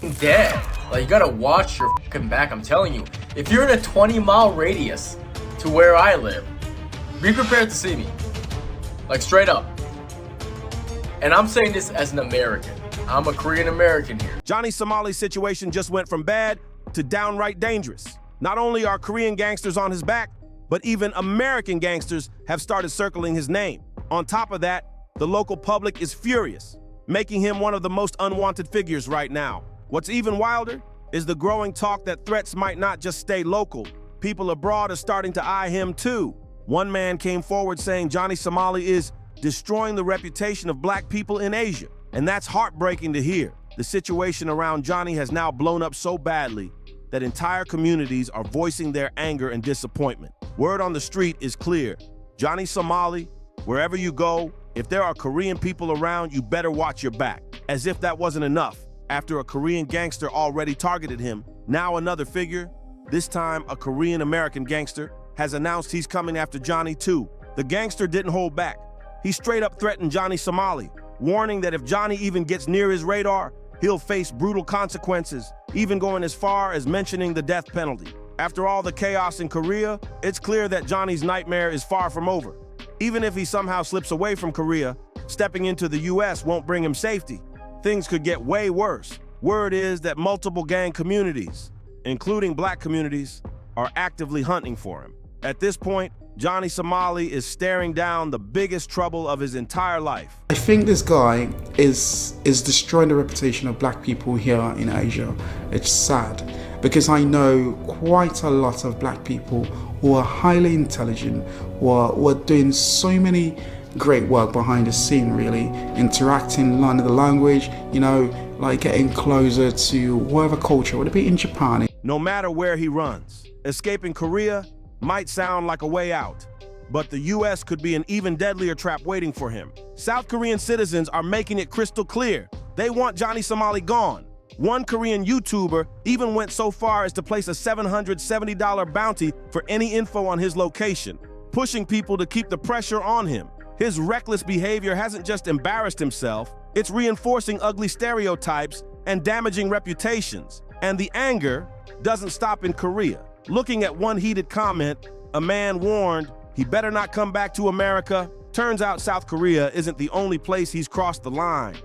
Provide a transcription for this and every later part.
dead. Like, you gotta watch your fucking back, I'm telling you. If you're in a 20-mile radius to where I live, be prepared to see me. Like, straight up. And I'm saying this as an American. I'm a Korean American here. Johnny Somali's situation just went from bad to downright dangerous. Not only are Korean gangsters on his back, but even American gangsters have started circling his name. On top of that, the local public is furious, making him one of the most unwanted figures right now. What's even wilder is the growing talk that threats might not just stay local. People abroad are starting to eye him too. One man came forward saying Johnny Somali is destroying the reputation of black people in Asia. And that's heartbreaking to hear. The situation around Johnny has now blown up so badly that entire communities are voicing their anger and disappointment. Word on the street is clear. Johnny Somali, wherever you go, if there are Korean people around, you better watch your back. As if that wasn't enough. After a Korean gangster already targeted him, now another figure, this time a Korean American gangster, has announced he's coming after Johnny too. The gangster didn't hold back. He straight up threatened Johnny Somali, warning that if Johnny even gets near his radar, he'll face brutal consequences, even going as far as mentioning the death penalty. After all the chaos in Korea, it's clear that Johnny's nightmare is far from over. Even if he somehow slips away from Korea, stepping into the US won't bring him safety. Things could get way worse. Word is that multiple gang communities, including black communities, are actively hunting for him. At this point, Johnny Somali is staring down the biggest trouble of his entire life. I think this guy is destroying the reputation of black people here in Asia. It's sad because I know quite a lot of black people who are highly intelligent, who are doing so many great work behind the scene, really, interacting, learning the language, you know, like getting closer to whatever culture, would it be in Japan? No matter where he runs, escaping Korea might sound like a way out, but the US could be an even deadlier trap waiting for him. South Korean citizens are making it crystal clear. They want Johnny Somali gone. One Korean YouTuber even went so far as to place a $770 bounty for any info on his location, pushing people to keep the pressure on him. His reckless behavior hasn't just embarrassed himself, it's reinforcing ugly stereotypes and damaging reputations. And the anger doesn't stop in Korea. Looking at one heated comment, a man warned he better not come back to America. Turns out South Korea isn't the only place he's crossed the line.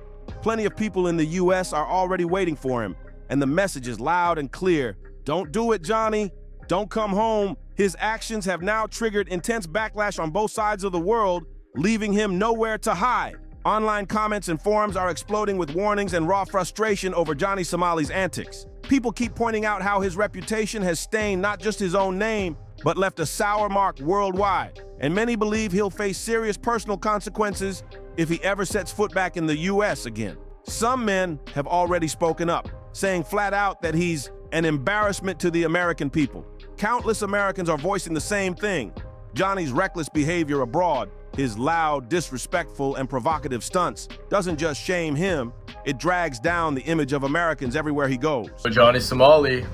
Plenty of people in the US are already waiting for him, and the message is loud and clear. Don't do it, Johnny. Don't come home. His actions have now triggered intense backlash on both sides of the world, leaving him nowhere to hide. Online comments and forums are exploding with warnings and raw frustration over Johnny Somali's antics. People keep pointing out how his reputation has stained not just his own name, but left a sour mark worldwide. And many believe he'll face serious personal consequences if he ever sets foot back in the US again. Some men have already spoken up, saying flat out that he's an embarrassment to the American people. Countless Americans are voicing the same thing. Johnny's reckless behavior abroad, his loud, disrespectful, and provocative stunts doesn't just shame him, it drags down the image of Americans everywhere he goes. So Johnny Somali,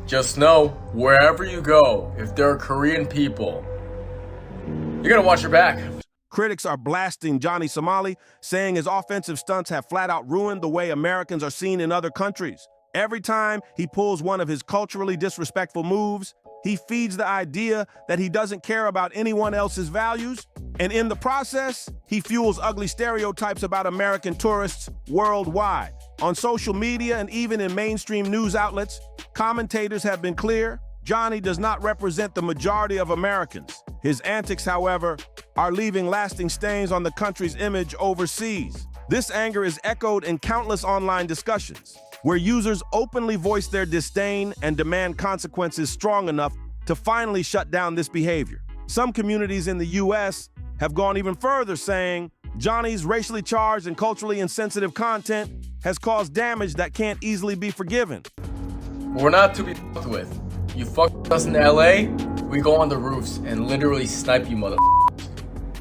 just know, wherever you go, if there are Korean people, you gotta watch your back. Critics are blasting Johnny Somali, saying his offensive stunts have flat out ruined the way Americans are seen in other countries. Every time he pulls one of his culturally disrespectful moves, he feeds the idea that he doesn't care about anyone else's values, and in the process, he fuels ugly stereotypes about American tourists worldwide. On social media and even in mainstream news outlets, commentators have been clear: Johnny does not represent the majority of Americans. His antics, however, are leaving lasting stains on the country's image overseas. This anger is echoed in countless online discussions, where users openly voice their disdain and demand consequences strong enough to finally shut down this behavior. Some communities in the US have gone even further, saying Johnny's racially charged and culturally insensitive content has caused damage that can't easily be forgiven. We're not to be fucked with. You fuck with us in LA, we go on the roofs and literally snipe you, motherfuckers.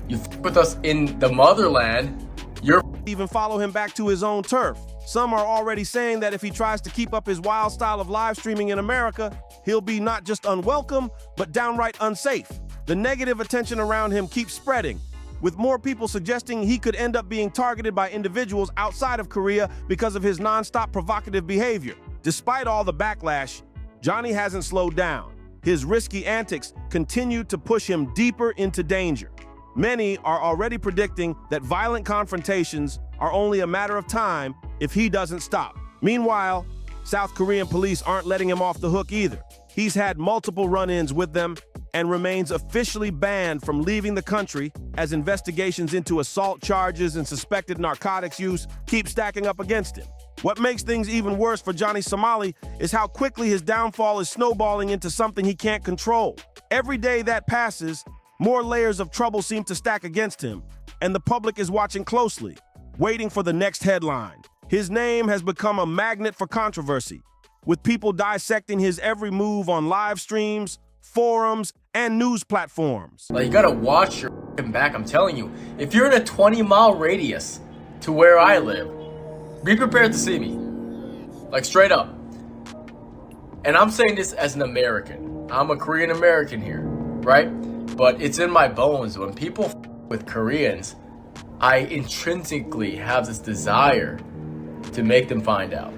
You fuck with us in the motherland, you're even follow him back to his own turf. Some are already saying that if he tries to keep up his wild style of live streaming in America, he'll be not just unwelcome, but downright unsafe. The negative attention around him keeps spreading, with more people suggesting he could end up being targeted by individuals outside of Korea because of his non-stop provocative behavior. Despite all the backlash, Johnny hasn't slowed down. His risky antics continue to push him deeper into danger. Many are already predicting that violent confrontations are only a matter of time if he doesn't stop. Meanwhile, South Korean police aren't letting him off the hook either. He's had multiple run-ins with them and remains officially banned from leaving the country as investigations into assault charges and suspected narcotics use keep stacking up against him. What makes things even worse for Johnny Somali is how quickly his downfall is snowballing into something he can't control. Every day that passes, more layers of trouble seem to stack against him, and the public is watching closely, waiting for the next headline. His name has become a magnet for controversy, with people dissecting his every move on live streams, forums, and news platforms. Like, you gotta watch your back, I'm telling you. If you're in a 20-mile radius to where I live, be prepared to see me. Like, straight up. And I'm saying this as an American. I'm a Korean American here, right? But it's in my bones. When people with Koreans, I intrinsically have this desire to make them find out.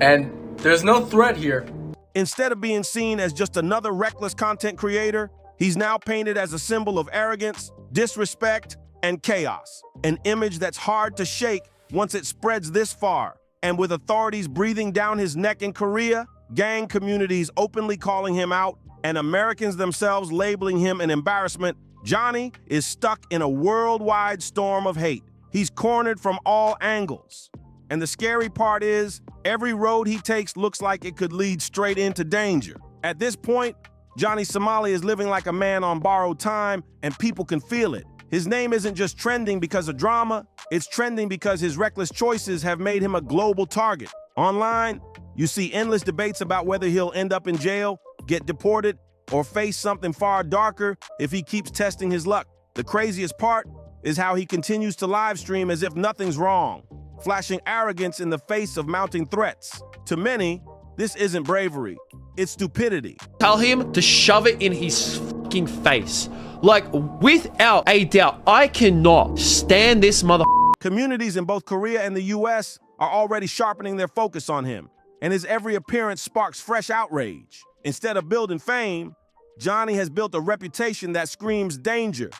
And there's no threat here. Instead of being seen as just another reckless content creator, he's now painted as a symbol of arrogance, disrespect, and chaos. An image that's hard to shake once it spreads this far. And with authorities breathing down his neck in Korea, gang communities openly calling him out, and Americans themselves labeling him an embarrassment, Johnny is stuck in a worldwide storm of hate. He's cornered from all angles. And the scary part is, every road he takes looks like it could lead straight into danger. At this point, Johnny Somali is living like a man on borrowed time, and people can feel it. His name isn't just trending because of drama, it's trending because his reckless choices have made him a global target. Online, you see endless debates about whether he'll end up in jail, get deported, or face something far darker if he keeps testing his luck. The craziest part is how he continues to live stream as if nothing's wrong, flashing arrogance in the face of mounting threats. To many, this isn't bravery, it's stupidity. Tell him to shove it in his fucking face. Like, without a doubt, I cannot stand this mother. Communities in both Korea and the US are already sharpening their focus on him, and his every appearance sparks fresh outrage. Instead of building fame, Johnny has built a reputation that screams danger,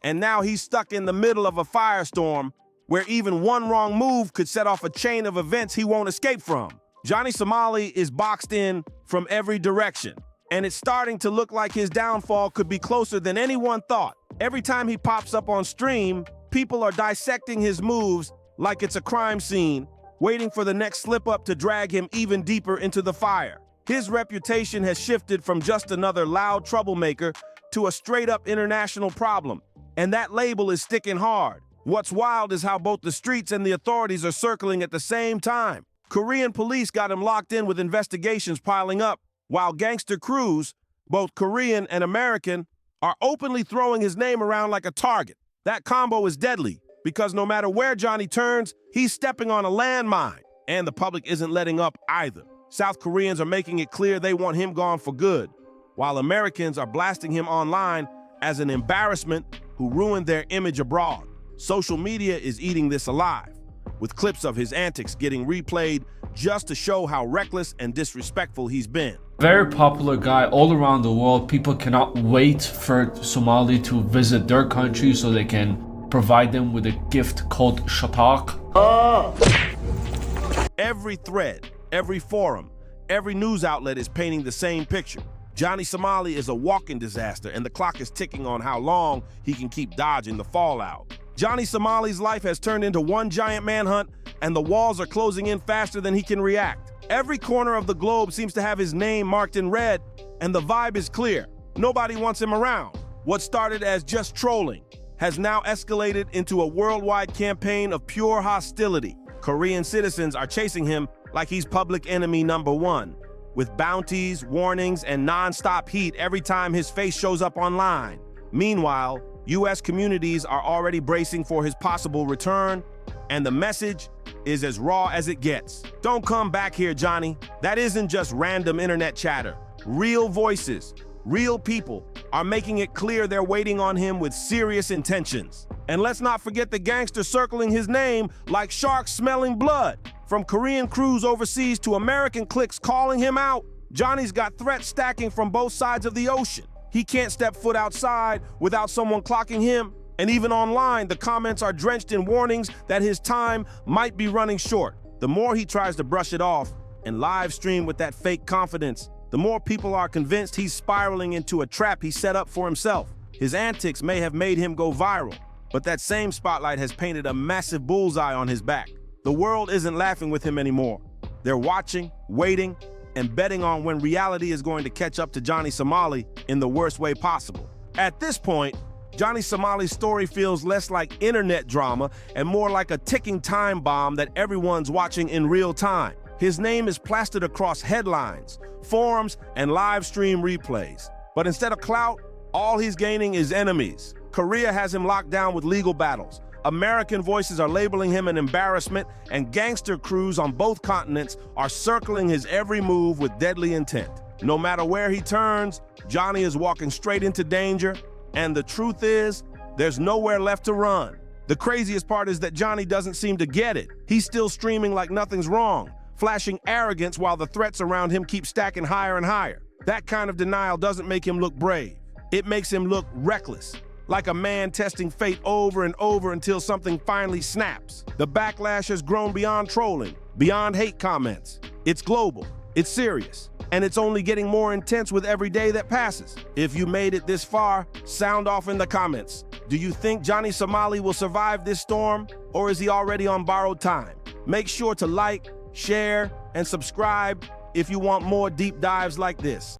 and now he's stuck in the middle of a firestorm where even one wrong move could set off a chain of events he won't escape from. Johnny Somali is boxed in from every direction, and it's starting to look like his downfall could be closer than anyone thought. Every time he pops up on stream, people are dissecting his moves like it's a crime scene, waiting for the next slip-up to drag him even deeper into the fire. His reputation has shifted from just another loud troublemaker to a straight-up international problem, and that label is sticking hard. What's wild is how both the streets and the authorities are circling at the same time. Korean police got him locked in with investigations piling up, while gangster crews, both Korean and American, are openly throwing his name around like a target. That combo is deadly, because no matter where Johnny turns, he's stepping on a landmine, and the public isn't letting up either. South Koreans are making it clear they want him gone for good, while Americans are blasting him online as an embarrassment who ruined their image abroad. Social media is eating this alive, with clips of his antics getting replayed just to show how reckless and disrespectful he's been. Very popular guy all around the world. People cannot wait for Somali to visit their country so they can provide them with a gift called shatak. Every thread, every forum, every news outlet is painting the same picture. Johnny Somali is a walking disaster, and the clock is ticking on how long he can keep dodging the fallout. Johnny Somali's life has turned into one giant manhunt, and the walls are closing in faster than he can react. Every corner of the globe seems to have his name marked in red, and the vibe is clear. Nobody wants him around. What started as just trolling has now escalated into a worldwide campaign of pure hostility. Korean citizens are chasing him like he's public enemy number one, with bounties, warnings, and non-stop heat every time his face shows up online. Meanwhile, US communities are already bracing for his possible return, and the message is as raw as it gets. Don't come back here, Johnny. That isn't just random internet chatter. Real voices, real people are making it clear they're waiting on him with serious intentions. And let's not forget the gangsters circling his name like sharks smelling blood. From Korean crews overseas to American cliques calling him out, Johnny's got threats stacking from both sides of the ocean. He can't step foot outside without someone clocking him, and even online, the comments are drenched in warnings that his time might be running short. The more he tries to brush it off and live stream with that fake confidence, the more people are convinced he's spiraling into a trap he set up for himself. His antics may have made him go viral, but that same spotlight has painted a massive bullseye on his back. The world isn't laughing with him anymore. They're watching, waiting, and betting on when reality is going to catch up to Johnny Somali in the worst way possible. At this point, Johnny Somali's story feels less like internet drama and more like a ticking time bomb that everyone's watching in real time. His name is plastered across headlines, forums, and live stream replays. But instead of clout, all he's gaining is enemies. Korea has him locked down with legal battles. American voices are labeling him an embarrassment, and gangster crews on both continents are circling his every move with deadly intent. No matter where he turns, Johnny is walking straight into danger, and the truth is, there's nowhere left to run. The craziest part is that Johnny doesn't seem to get it. He's still streaming like nothing's wrong, flashing arrogance while the threats around him keep stacking higher and higher. That kind of denial doesn't make him look brave. It makes him look reckless, like a man testing fate over and over until something finally snaps. The backlash has grown beyond trolling, beyond hate comments. It's global, it's serious, and it's only getting more intense with every day that passes. If you made it this far, sound off in the comments. Do you think Johnny Somali will survive this storm, or is he already on borrowed time? Make sure to like, share, and subscribe if you want more deep dives like this.